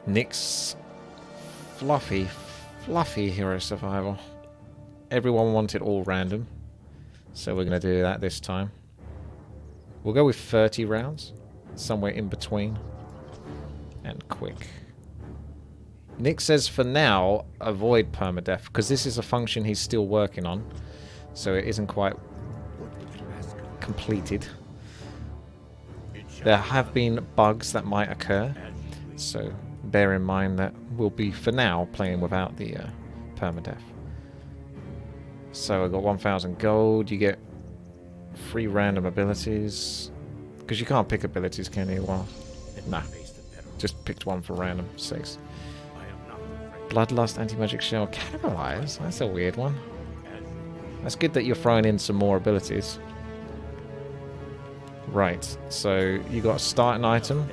Nick's fluffy hero survival. Everyone wanted all random, so we're going to do that this time. We'll go with 30 rounds, somewhere in between, and quick. Nick says for now, avoid permadeath, because this is a function he's still working on, so it isn't quite completed. There have been bugs that might occur, so bear in mind that we'll be, for now, playing without the permadeath. So I got 1,000 gold, you get 3 random abilities, because you can't pick abilities, can you? Well, nah, just picked one for random sakes. Bloodlust, anti-magic shell, cannibalize? That's a weird one. That's good that you're throwing in some more abilities. Right, so you got a starting item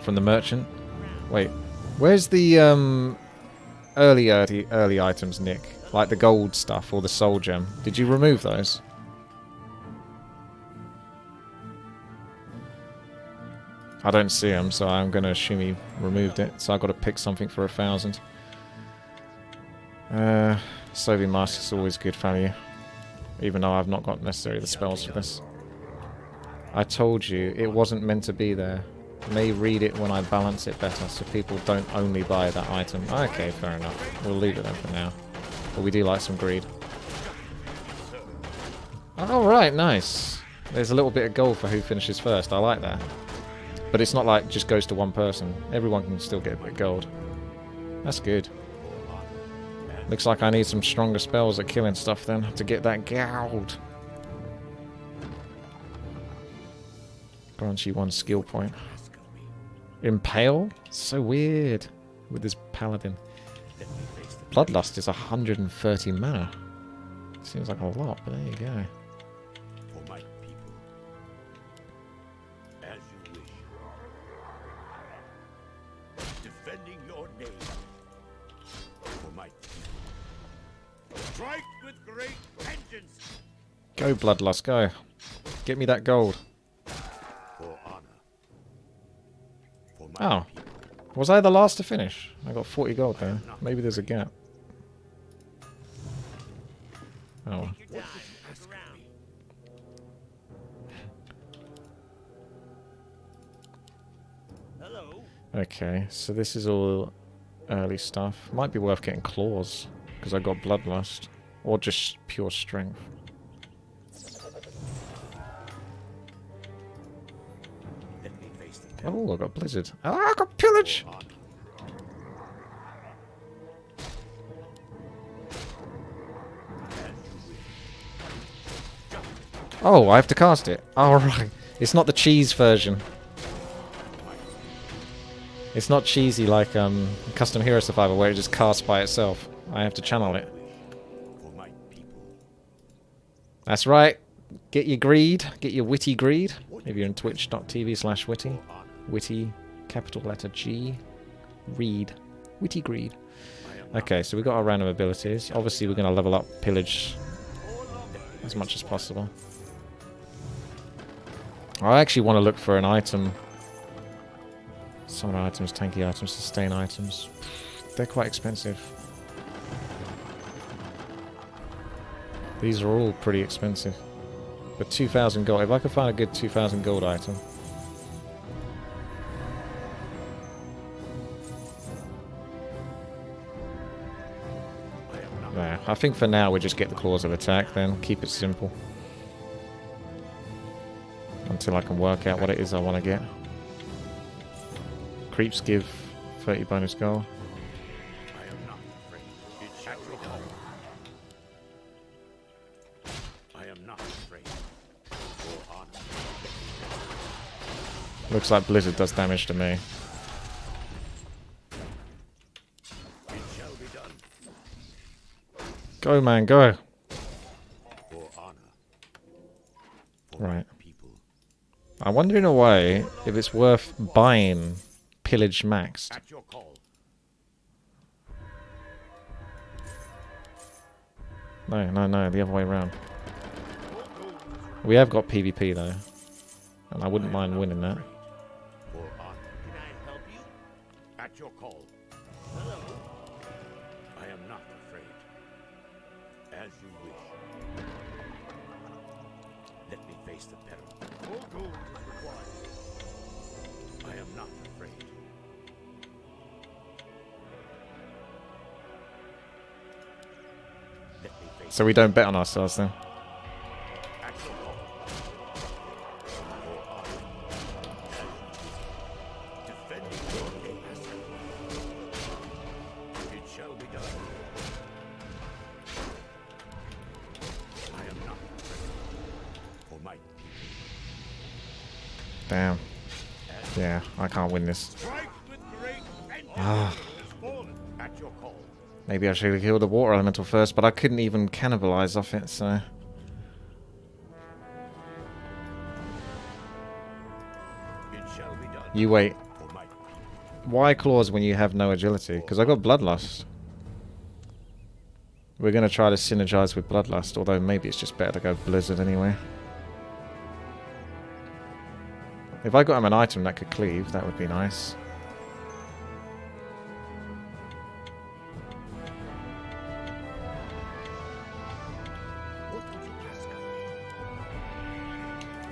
from the merchant. Wait, where's the early items, Nick? Like the gold stuff or the soul gem. Did you remove those? I don't see them, so I'm going to assume he removed it. So I've got to pick something for 1,000. Soviet Mask is always good value. Even though I've not got necessarily the spells for this. I told you, it wasn't meant to be there. May read it when I balance it better, so people don't only buy that item. Okay, fair enough. We'll leave it then for now. But we do like some greed. Alright, nice. There's a little bit of gold for who finishes first. I like that. But it's not like it just goes to one person. Everyone can still get a bit of gold. That's good. Looks like I need some stronger spells at killing stuff then to get that gold. Grants you 1 skill point. Impale? So weird with this paladin. Bloodlust is 130 mana. Seems like a lot, but there you go. For my people, as you wish. Defending your name. For my people. Strike with great vengeance. Go, Bloodlust, go. Get me that gold. For honor. For my Oh. people. Was I the last to finish? I got 40 gold there. Maybe there's a gap. Oh. Okay, so this is all early stuff. Might be worth getting claws, because I got bloodlust. Or just pure strength. Oh, I got blizzard. Ah, I got pillage! Oh, I have to cast it. Alright. It's not the cheese version. It's not cheesy like Custom Hero Survivor where it just casts by itself. I have to channel it. That's right. Get your greed. Get your witty greed. If you're in twitch.tv/witty. Witty, capital letter G. Read. Witty greed. Okay, so we got our random abilities. Obviously we're going to level up pillage as much as possible. I actually want to look for an item. Summon items, tanky items, sustain items. They're quite expensive. These are all pretty expensive. But 2,000 gold. If I could find a good 2,000 gold item. There. I think for now we just get the claws of attack then. Keep it simple. Until I can work out what it is I want to get. Creeps give 30 bonus gold. Looks like Blizzard does damage to me. Go, man, go! Right. I wonder in a way if it's worth buying Pillage Maxed. No, the other way around. We have got PvP though. And I wouldn't mind winning that. At your call. Hello. I am not afraid. As you wish. Let me face the peril. More gold is required. I am not afraid. Let me face So we don't bet on ourselves then. at your call. For honor. Defending your name. It shall be done. I am not afraid. For my people. Damn. Yeah, I can't win this. Strike with great vengeance. Ah. Has fallen at your call. Maybe I should have killed the water elemental first, but I couldn't even cannibalize off it, so... It shall be done. You wait. For my people. Why claws when you have no agility? Because I got bloodlust. We're going to try to synergize with bloodlust, although maybe it's just better to go blizzard anyway. If I got him an item that could cleave, that would be nice. What would you ask of me?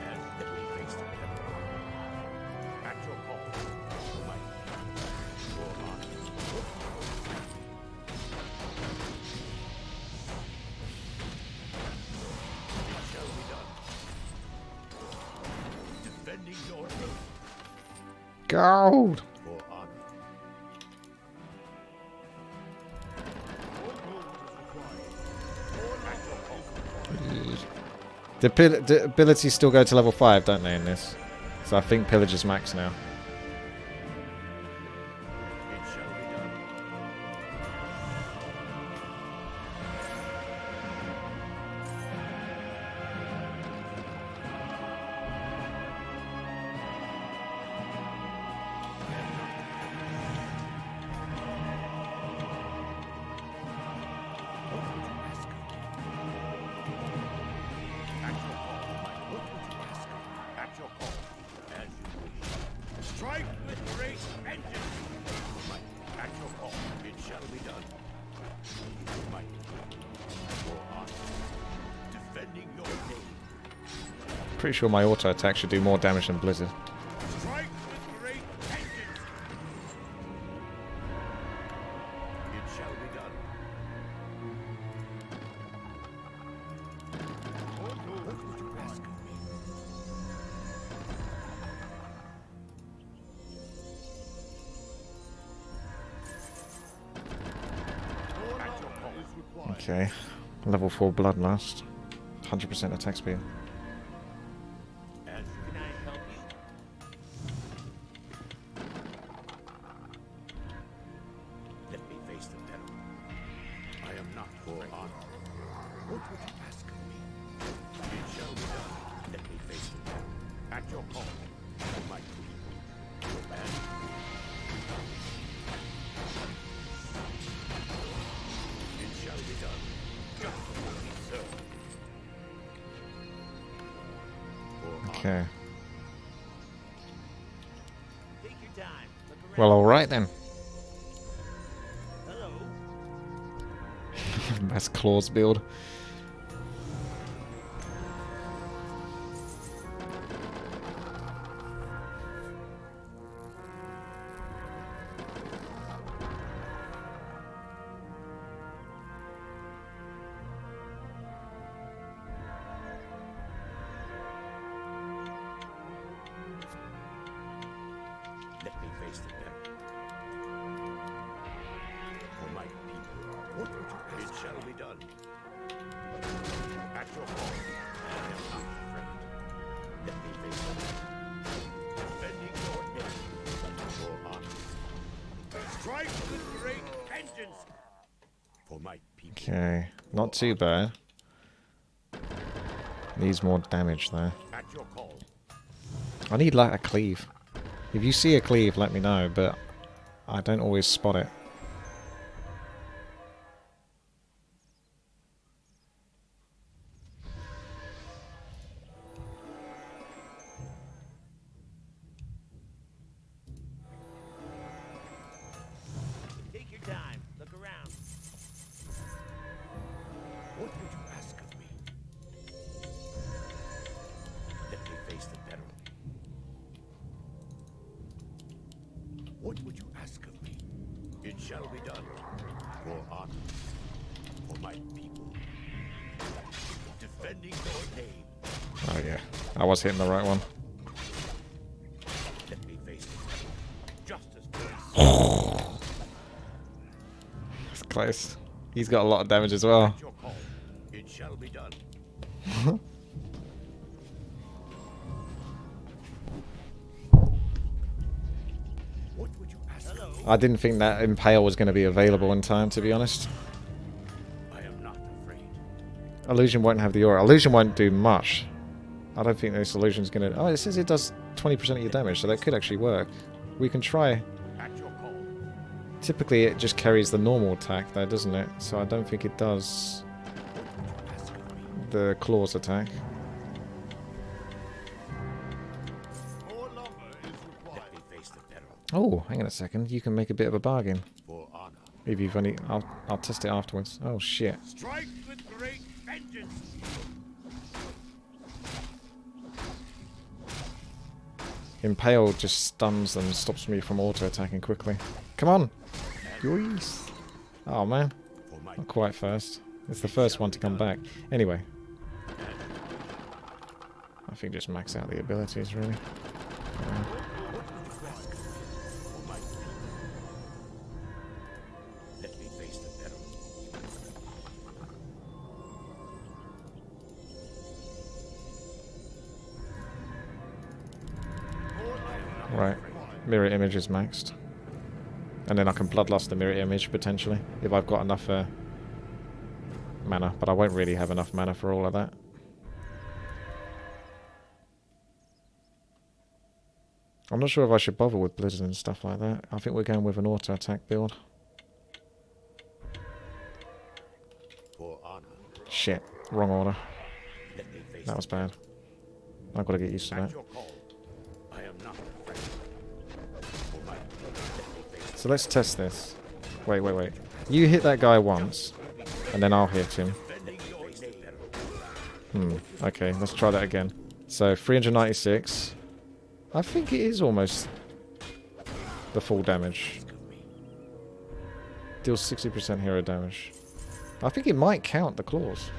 And let me face the peril. At your call. For my people. For honor. It shall be done. Defending your name. Gold! For honor. More gold is required. At your call. The abilities still go to level 5, don't they, in this? So I think pillage is max now. It shall be done. At your call, as you wish. Strike with great vengeance. At your call, it shall be done. Might for honor, defending your name. Pretty sure my auto attack should do more damage than blizzard. Strike with great vengeance. It shall be done. What would you ask of me? At your call is required. Okay. Level 4 bloodlust. 100% attack speed. As can I help you? Let me face the peril. I am not for honor. What would you ask of me? It shall be done. Let me face the peril. At your call, for my people. And it shall be done. Just what we serve. For honor. Okay. Take your time. Look around. Well, alright then. Hello. Best claws build. Let me face the peril. For my people. What would you ask? It shall be done. At your call. I am not afraid. Let me face the peril. Defending your name. For honor. Strike with great vengeance. For my people. Okay. Not too bad. Needs more damage though. At your call. I need like a cleave. If you see a cleave, let me know, but I don't always spot it. What would you ask of me? It shall be done. For honor. For my people. Defending your name. Oh yeah, I was hitting the right one. Let me face it. Justice first. It's close. He's got a lot of damage as well. Your call. It shall be done. What would you ask of me? I didn't think that Impale was going to be available in time, to be honest. I am not afraid. Illusion won't have the aura. Illusion won't do much. I don't think this illusion's going to... Oh, it says it does 20% of your damage, so that could actually work. We can try... At your call. Typically it just carries the normal attack though, doesn't it? So I don't think it does Ask of me. the claws attack. More lumber is required. Let me face the peril. Oh, hang on a second. You can make a bit of a bargain. For honor. If you've only... I'll test it afterwards. Oh, shit. Strike with great vengeance. Impale just stuns them and stops me from auto-attacking quickly. Come on! Yoies. Oh, man. For my Not quite first. It's the first one to come back. Anyway. I think just max out the abilities, really. Let me face the peril. Right. Mirror image is maxed. And then I can bloodlust the mirror image, potentially, if I've got enough mana. But I won't really have enough mana for all of that. I'm not sure if I should bother with blizzard and stuff like that. I think we're going with an auto-attack build. For honor. Shit. Wrong order. Let me face That was bad. I've got to get used to At that. your call. I am not afraid. For my let me face So let's test this. Wait. You hit that guy once, and then I'll hit him. defending your name. Okay, let's try that again. So 396. I think it is almost the full damage. Deals 60% hero damage. I think it might count the claws.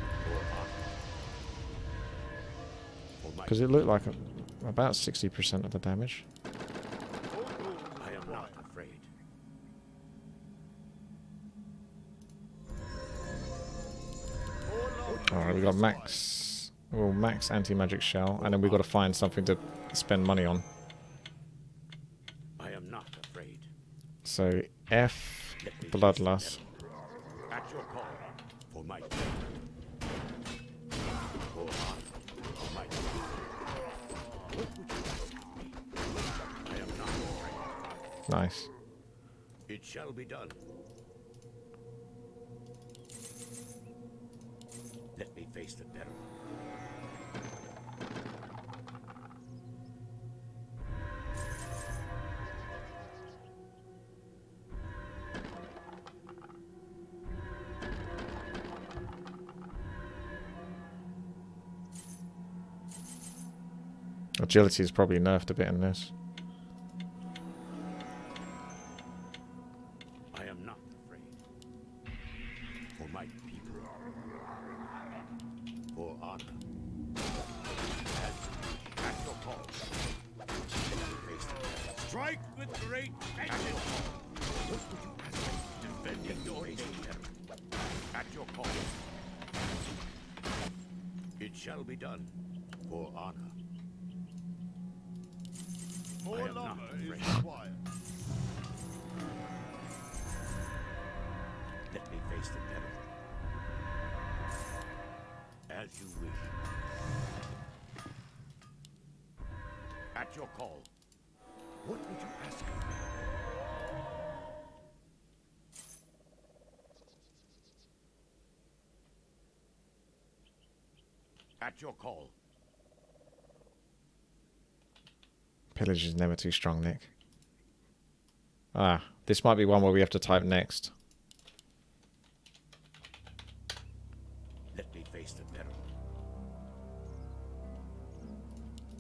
Because it looked like about 60% of the damage. I am not afraid. Alright, we got max... Well, max anti-magic shell, and then we've got to find something to spend money on. I am not afraid. So, F, Bloodlust. At your call. For my for honor. For my what would you ask of me? I am not afraid. Nice. It shall be done. Let me face the peril. Agility is probably nerfed a bit in this. I am not afraid. For my people. For honor. At your call. Let me face the peril. Strike with great vengeance. What would you ask me? Defending your name. At your call. It shall be done. For honor. I am not afraid. Let me face the peril. As you wish. At your call. What would you ask of me? At your call. Pillage is never too strong, Nick. Ah, this might be one where we have to type next. Let me face the peril.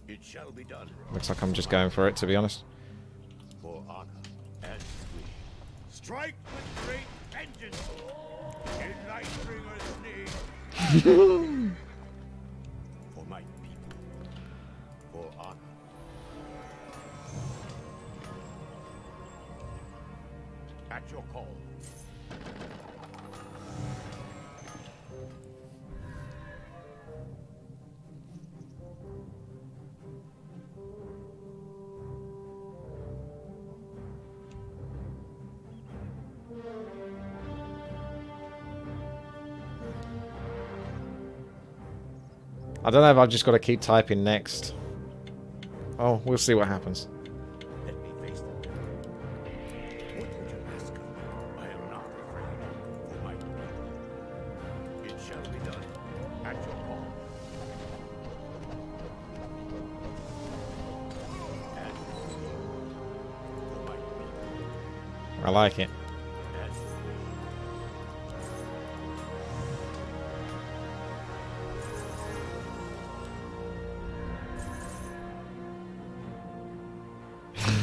It shall be done. Looks like I'm just going for it, to be honest. For honor. Strike with great vengeance. In Lightbringer's name. For my people. For honor. At your call. I don't know if I've just got to keep typing next. Oh, we'll see what happens. Let me face them. What would you ask of me? I am not afraid. For my people. It shall be done. At your call. And for my people. I like it. As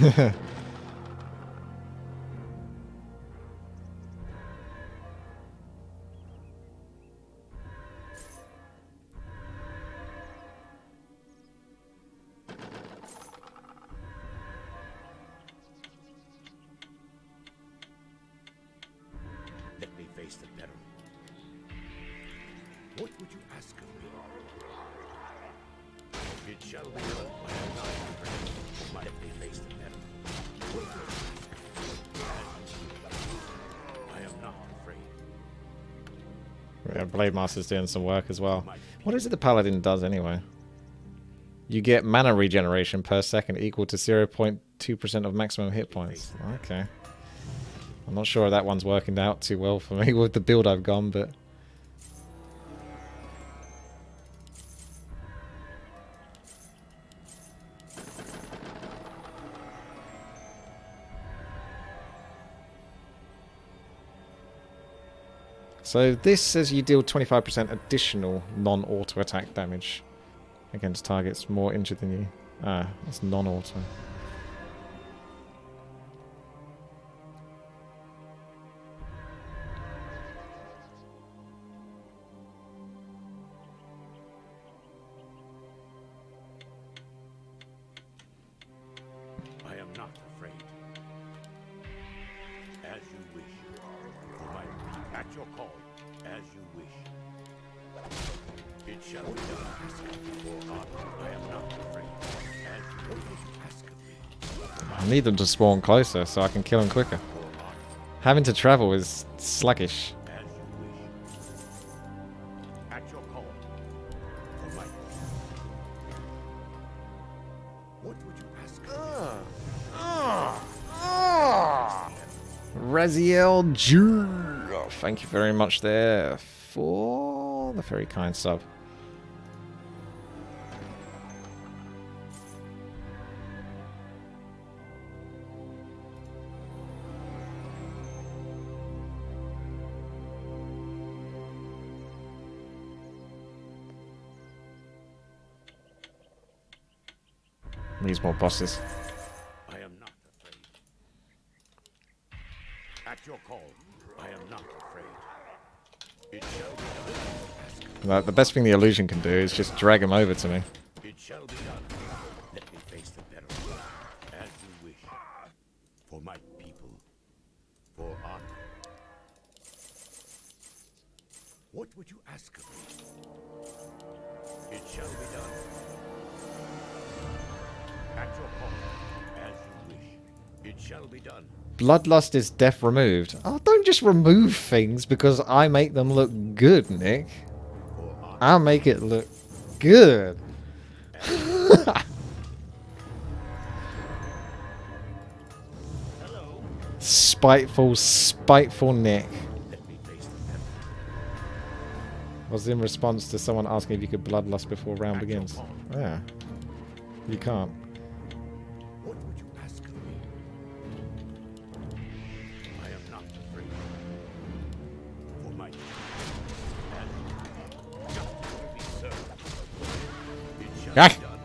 you Let me face the peril. What would you ask of me? It shall be done. I am not afraid. Let me face the peril. What would you ask of me? I am not afraid. Yeah, Blade Master's doing some work as well. What is it the Paladin does anyway? You get mana regeneration per second equal to 0.2% of maximum hit points. Okay. I'm not sure that one's working out too well for me with the build I've gone, but... So this says you deal 25% additional non-auto attack damage against targets more injured than you. Ah, that's non-auto. I am not afraid. As you wish. For my people. At your call. As you wish. It shall be done. For honor. I am not afraid. As you what would you ask of me? I need them to spawn closer so I can kill them quicker. For honor. Having to travel is sluggish. As you wish. At your call. For my people. What would you ask of me? Raziel Jur. Thank you very much there for the very kind sub. Needs more bosses. I am not afraid. At your call, I am not afraid. It shall be done. The best thing the illusion can do is just drag him over to me. It shall be done. Let me face the peril. As you wish. For my people. For honor. What would you ask of me? It shall be done. At your call. As you wish. It shall be done. Bloodlust is death removed. Oh, don't just remove things because I make them look good, Nick. For honor. I'll make it look good. Hello. Spiteful, spiteful Nick. Let me face the peril. Was in response to someone asking if you could bloodlust before round begins. Yeah. You can't. What would you ask of me? I am not afraid. For my justice will be served. It shall Ah. be done.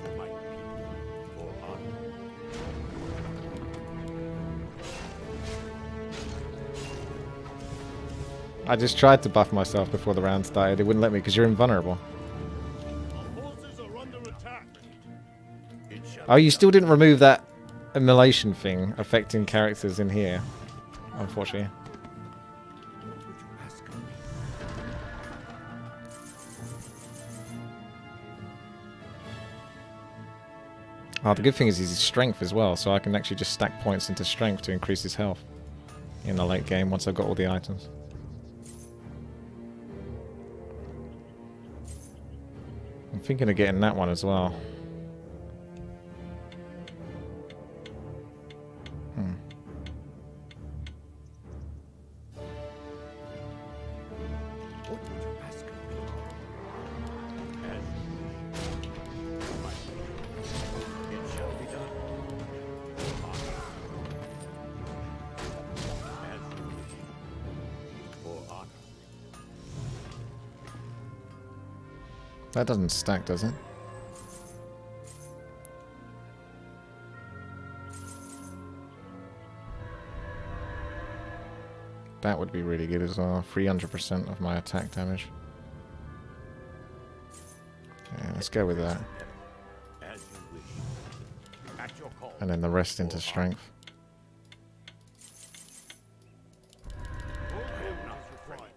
For my people. For honor. I just tried to buff myself before the round started. It wouldn't let me because you're invulnerable. Our forces are under attack. It shall Oh, be you done. still didn't remove that immolation thing affecting characters in here, unfortunately. What would you ask of me? Oh, the good thing is he's strength as well, so I can actually just stack points into strength to increase his health in the late game once I've got all the items. I'm thinking of getting that one as well. What would you ask of me? As you wish. My will. It shall be done. As you wish. For honor. That doesn't stack, does it? That would be really good as well. 300% of my attack damage. Yeah, let's go with that. As you wish. At your call. And then the rest into strength. I am not afraid.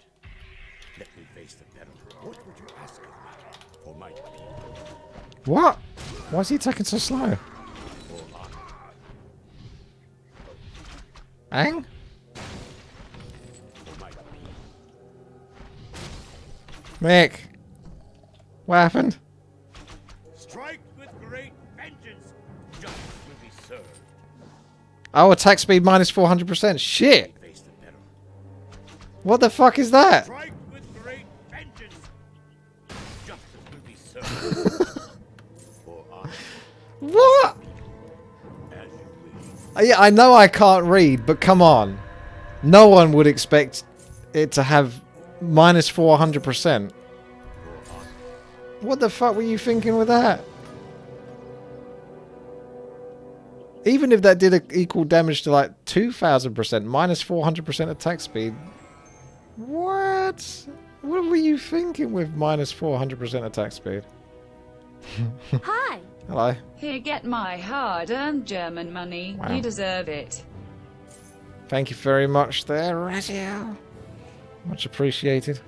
Let me face the peril. What would you ask of me? For my people. What? Why is he attacking so slow? For honor. Ang? For my people. Mick! What happened? Strike with great vengeance. Justice will be served. Oh, attack speed minus 400%. Shit! Face the peril. What the fuck is that? Strike with great vengeance. Justice will be served. For honor. What? As you wish. Yeah, I know I can't read, but come on. No one would expect it to have minus 400%. For honor. What the fuck were you thinking with that? Even if that did equal damage to like 2000%, minus 400% attack speed. What? What were you thinking with minus 400% attack speed? Hi. Hello. Here, get my hard-earned German money. Wow. You deserve it. Thank you very much there, Raziel. Much appreciated.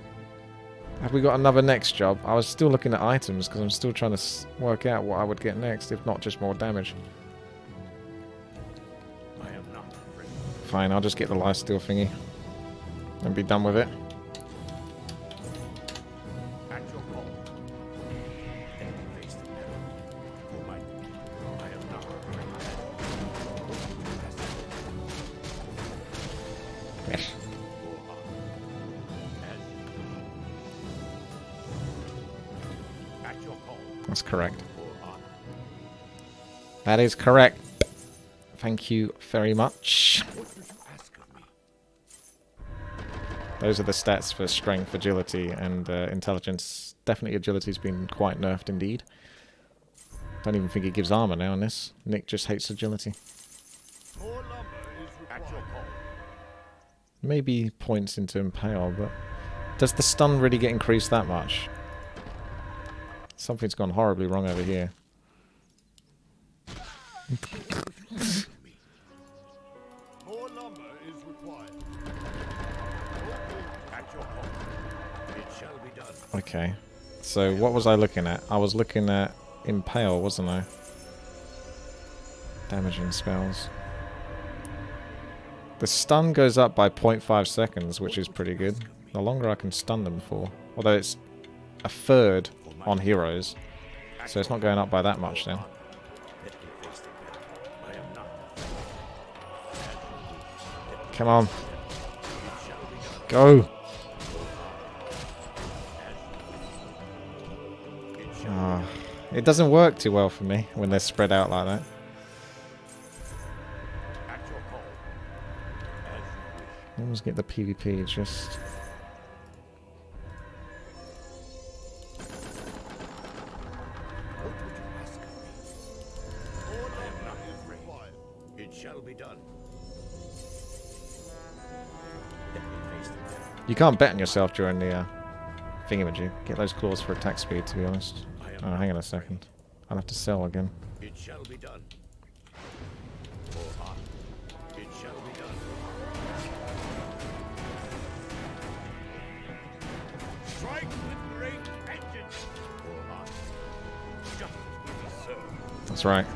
Have we got another next job? I was still looking at items because I'm still trying to work out what I would get next, if not just more damage. I am not afraid. Fine, I'll just get the lifesteal thingy and be done with it. At your call. Let me face the peril. For my people. I am not afraid. What would you ask of me? Yes. For honor. As you wish. At your call. That's correct. For honor. That is correct. Thank you very much. What would you ask of me? Those are the stats for strength, agility, and intelligence. Definitely agility's been quite nerfed indeed. Don't even think it gives armor now in this. Nick just hates agility. More lumber is required. At your call. Maybe points into impale, but does the stun really get increased that much? Something's gone horribly wrong over here. More lumber is required. At your call. It shall be done. Okay. So what was I looking at? I was looking at impale, wasn't I? Damaging spells. The stun goes up by 0.5 seconds, which is pretty good. The longer I can stun them for. Although it's a third on heroes. So it's not going up by that much then. Let me face the peril. I am not. Come on. Go. Ah, it doesn't work too well for me when they're spread out like that. At your call. As you wish. Always get the PvP, just... What would you ask of me? More lumber is required. It shall be done. Let me face the peril. You can't bet on yourself during the thingamajig. Get those claws for attack speed, to be honest. Oh, hang on a second. I'll have to sell again. It shall be done. For honor. It shall be done. Strike with great vengeance. For honor. Justice will be served. That's right.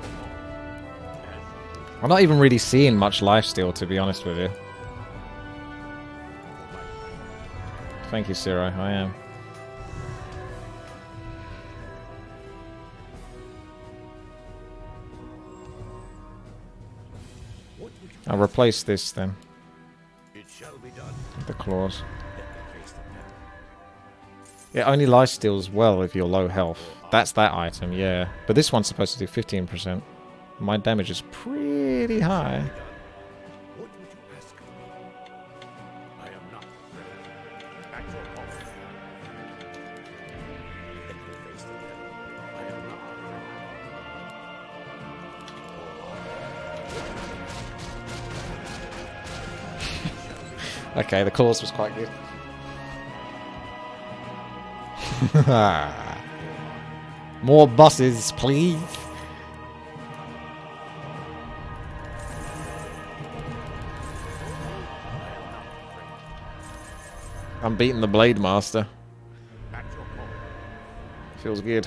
I'm not even really seeing much lifesteal, to be honest with you. Thank you, Ciro. I am. I'll replace this then. It shall be done. With the claws. Let me face the peril. It only lifesteals well if you're low health. That's that item, yeah. But this one's supposed to do 15%. My damage is pretty high. What would you ask of me? I am not afraid. At your call. Let me face the peril. I am not afraid. Okay, the claws was quite good. More buses, please. I'm beating the Blade Master. At your call. Feels good.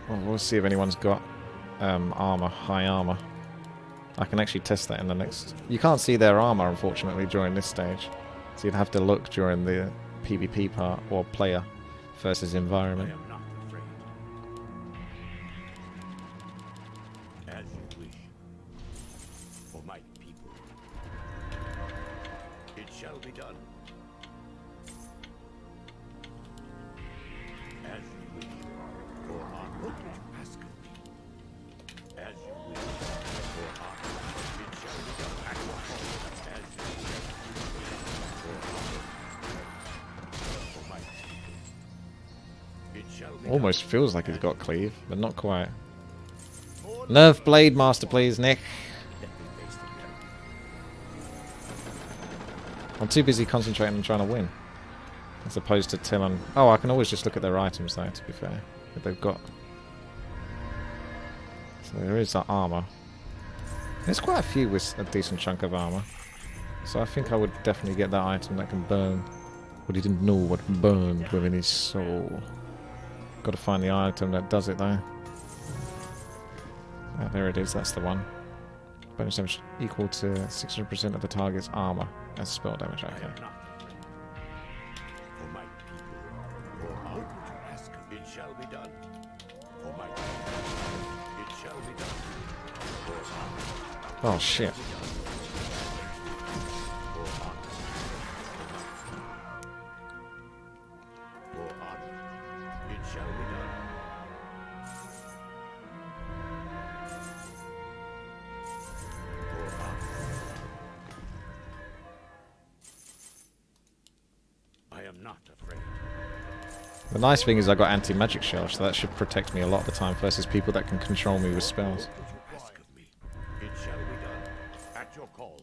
Well, we'll see if anyone's got armor, high armor. I can actually test that in the next... You can't see their armor, unfortunately, during this stage. So you'd have to look during the PvP part, or player versus I environment. am not afraid. As you wish. For my people. It shall be done. As you wish. For honor. What would you ask of me? As you wish. For honor. It shall be done. At your call. As you wish. For honor. For my people. It shall be Almost feels like he's got cleave, but not quite. Nerf Blade Master, please, Nick. done. Let me face the peril. I'm too busy concentrating on trying to win. As opposed to telling... Oh, I can always just look at their items, though, to be fair. If they've got... So there is that armor. There's quite a few with a decent chunk of armor. So I think I would definitely get that item that can burn. What he didn't know what burned within his soul. Got to find the item that does it, though. Ah, there it is, that's the one. Bonus damage equal to 600% of the target's armor as spell damage. I Okay. am not afraid. For my people. For honor. What would you ask of me? It shall be done. For my people. It shall be done. For honor. Oh shit. For honor. For honor. It shall be done. For honor. I am not afraid. The nice thing is I got anti-magic shell, so that should protect me a lot of the time versus people that can control me with spells. What would you ask of me? It shall be done. At your call.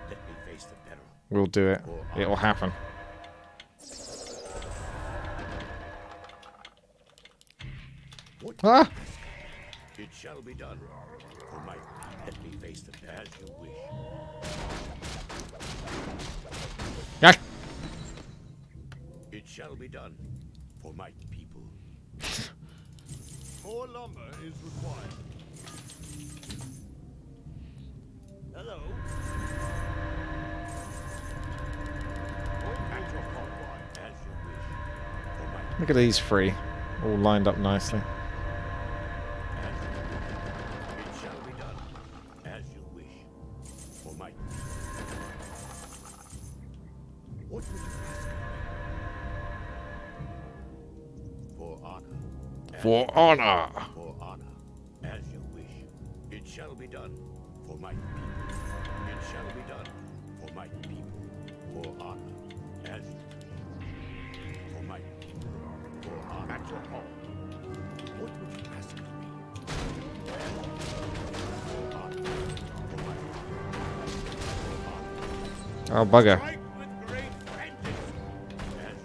Let me face the peril. We'll do it. It'll happen. What Ah! It shall be done. For my let me face the peril as you wish. Yeah. It shall be done. For my people. More lumber is required. Hello. At your call. As you wish. For my Look at these three. All lined up nicely. as you wish. It shall be done. As you wish. For my people. What would you ask of me? For honor. For honor! For honor, as you wish. It shall be done. For my people. It shall be done. For my people. For honor, as you wish. For my people. For honor. At your call. Oh, bugger. Strike with great vengeance.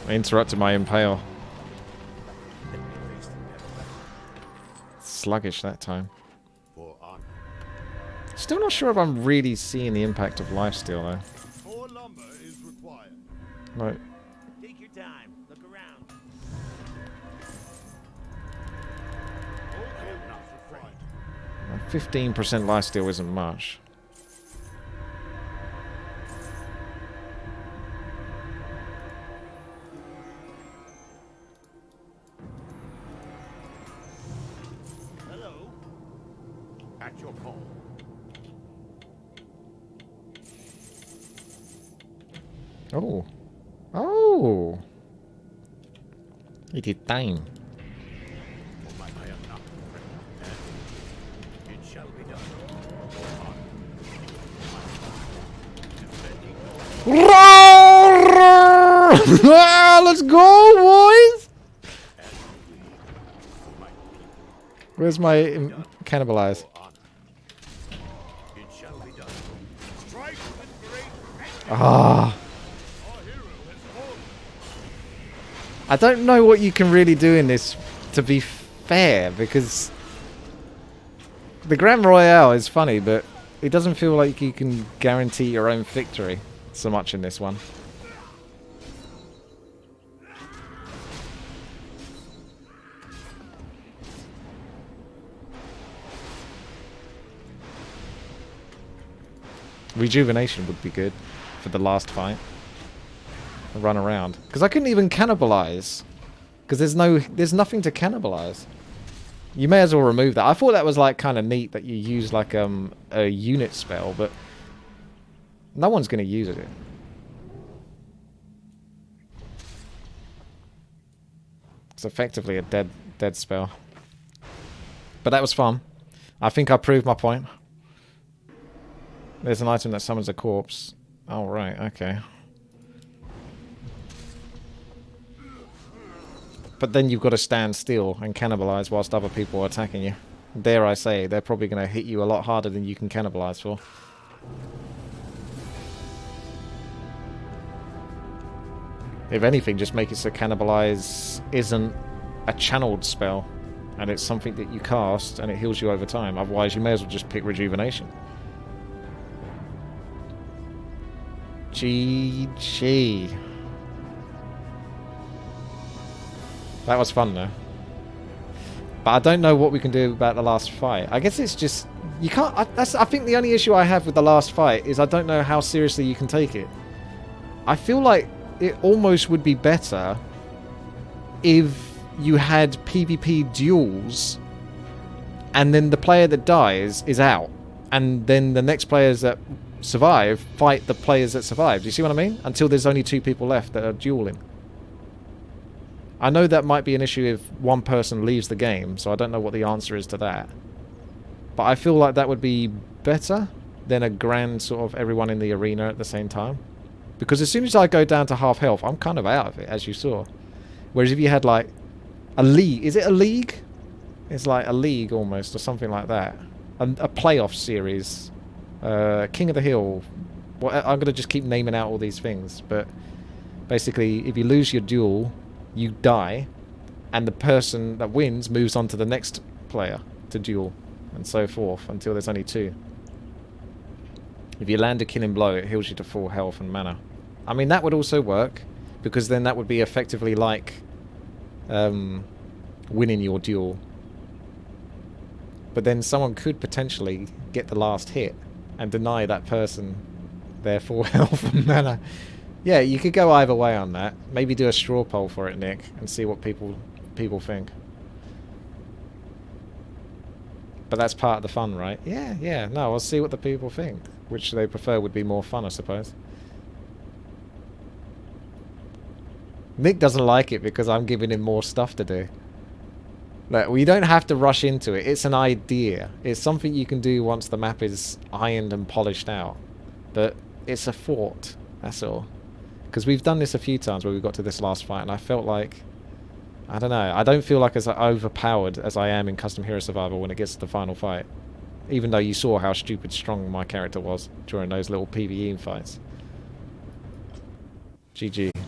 I interrupted my impale. Let me face the peril. Sluggish that time. For honor. Still not sure if I'm really seeing the impact of lifesteal though. More lumber is required. Like, Take your time. Look around. Okay, not required. 15% lifesteal isn't much. Hello. At your call. Oh. Oh. It is time. I am not afraid. And it shall be done. For honor. Defending Let's go, boys! Where's my cannibalize? for honor. It shall be done. Strike with great vengeance. Ah. Our hero has fallen. I don't know what you can really do in this, to be fair, because the Grand Royale is funny, but it doesn't feel like you can guarantee your own victory so much in this one. Rejuvenation would be good for the last fight. Run around, because I couldn't even cannibalize, because there's nothing to cannibalize. You may as well remove that. I thought that was like kind of neat that you use like a unit spell, but no one's going to use it. It's effectively a dead spell. But that was fun. I think I proved my point. There's an item that summons a corpse. Oh right, okay. But then you've got to stand still and cannibalize whilst other people are attacking you. Dare I say, they're probably going to hit you a lot harder than you can cannibalize for. If anything, just make it so cannibalize isn't a channeled spell, and it's something that you cast and it heals you over time. Otherwise, you may as well just pick rejuvenation. GG. That was fun though. But I don't know what we can do about the last fight. I guess it's just... You can't... I think the only issue I have with the last fight is I don't know how seriously you can take it. I feel like it almost would be better if you had PvP duels and then the player that dies is out. And then the next players that survive fight the players that survive. Do you see what I mean? Until there's only 2 people left that are dueling. I know that might be an issue if one person leaves the game, so I don't know what the answer is to that. But I feel like that would be better than a grand sort of everyone in the arena at the same time. Because as soon as I go down to half health, I'm kind of out of it, as you saw. Whereas if you had like a league, is it a league? It's like a league almost, or something like that. A playoff series. King of the Hill. Well, I'm going to just keep naming out all these things, but basically if you lose your duel, you die, and the person that wins moves on to the next player to duel, and so forth, until there's only 2. If you land a killing blow, it heals you to full health and mana. I mean, that would also work, because then that would be effectively like winning your duel. But then someone could potentially get the last hit and deny that person their full health and mana. Yeah, you could go either way on that. Maybe do a straw poll for it, Nick, and see what people think. But that's part of the fun, right? Yeah. No, we'll see what the people think. Which they prefer would be more fun, I suppose. Nick doesn't like it because I'm giving him more stuff to do. Look, we don't have to rush into it. It's an idea. It's something you can do once the map is ironed and polished out. But it's a thought, that's all. Because we've done this a few times where we got to this last fight, and I felt like... I don't know. I don't feel like as overpowered as I am in Custom Hero Survival when it gets to the final fight. Even though you saw how stupid strong my character was during those little PvE fights. GG.